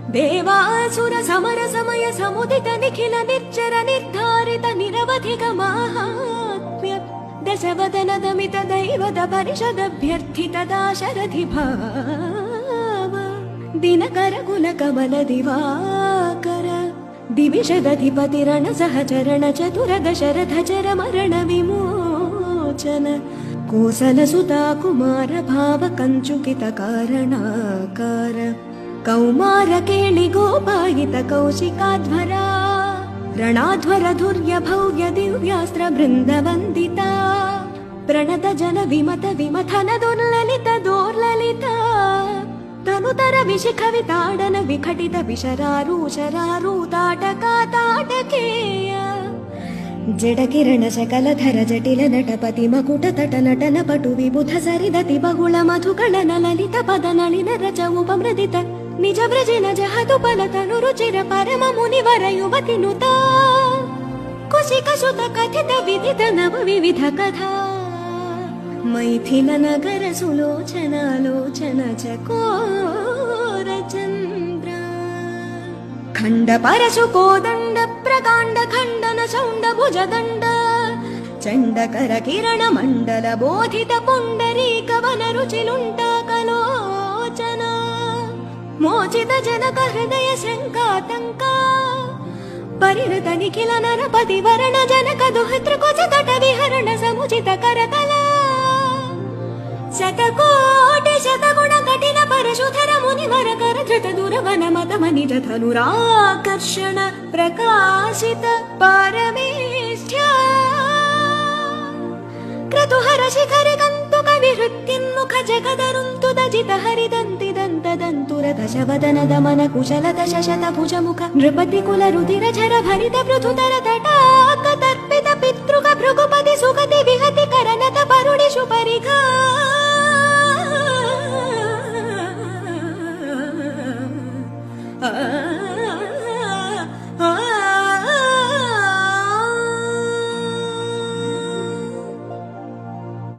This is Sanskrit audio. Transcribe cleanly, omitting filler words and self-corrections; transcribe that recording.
देवासुर समर समय समुदित निखिल निर्जर निर्धारित निरवधिक माहात्म्य दशवदन दमित दैवत परिषदभ्यर्थित दाशरथि भाव दिनकर कुल कमल दिवाकर दिविषदधिपतिरण सहचरण चतुर दशरथ चर मरण विमोचन कोसल सुता कुमार भाव कंचुकित कारणाकार कौमार केळि गोपायित कौशिकाध्वरा ರಣಾಧ್ವರ ಧುರ್ಯ ಭವ್ಯ ದಿವ್ಯಾಸ್ತ್ರ ಬೃಂದ ವಂದಿತ ಪ್ರಣತ ಜನ ವಿಮತ ವಿಮಥನ ದುರ್ಲಲಿತ ದೋರ್ಲಲಿತ ತನುತರ ವಿಶಿಖ ವಿತಾಡನ ವಿಘಟಿತ ವಿಶರಾರೂಷರಾರೂತಾಟಕ ತಾಟಕೇಯ ಜಡಕಿರಣ ಶಕಲಧರ ಜಟಿಲ ನಟಪತಿ ಮಕುಟ ತಟ ನಟನ ಪಟು ವಿಬುಧ ಸರಿದತಿ ಬಹುಳ ಮಧುಕಳನ ಲಲಿತ ಪದ ನಳಿನ ರಚ ಉಪಮೃದಿತ ನಿಜ ವ್ರಜಿನ ಜಹತು ಫಲತನು ರುಚಿರ ಪರಮ ಮುನಿವರ ಯುವತಿ ನುತ ಕುಶಿಕ ಸುತ ಕಥಿತ ವಿಧಿತ ನವ ವಿವಿಧ ಕಥಾ ಮೈಥಿಲ ನಗರ ಸುಲೋಚನಾಲೋಚನ ಚಕೋರ ಚಂದ್ರ ಖಂಡ ಪರಶು ಕೋದಂಡ ಪ್ರಕಾಂಡ ಖಂಡನ ಚೌಂಡ ಭುಜದಂಡ ಚಂಡಕರ ಕಿರಣ ಮಂಡಲ ಬೋಧಿತ ಪುಂಡರೀಕ ವನ ರುಚಿಲುಂಟ ಕಲೋಚನ ಮೋಚಿತ ಜನಕ ಹೃದಯ ಶಂಕಾತಂಕ ಪರಿಣತ ನಿಖಿಲ ನರಪತಿ ವರಣ ಜನಕ ದುಹಿತೃ ಕುಚ ತಟ ವಿಹರಣ ಸಮುಚಿತ ಕರಕಲ ಶತಕೋಟಿ ಶತಗುಣ ಕಠಿಣ ಪರಶುಧರ ಮುನಿವರ ಕರ ಧೃತ ದುರವನ ಮತ ಮನಿಜ ಧನುರಾಕರ್ಷಣ ಪ್ರಕಾಶಿತ ಪರಮೇಷ್ಠ್ಯ ಕ್ರತುಹರ ಶಿಖರ ಕಂತು ಕವಿ ಹೃತ್ಯನ್ಮುಖ ಜಗದರುಂತು ದಜಿತ ಹರಿದಂತಿ ದಂತದಂತುರ ದಶವದನ ದಮನ ಕುಶಲ ದಶಶತ ಭುಜ ಮುಖ ನೃಪತಿ ಕುಲ ರುಧಿರ ಝರ ಭರಿತ ಪೃಥುತರ ತಟ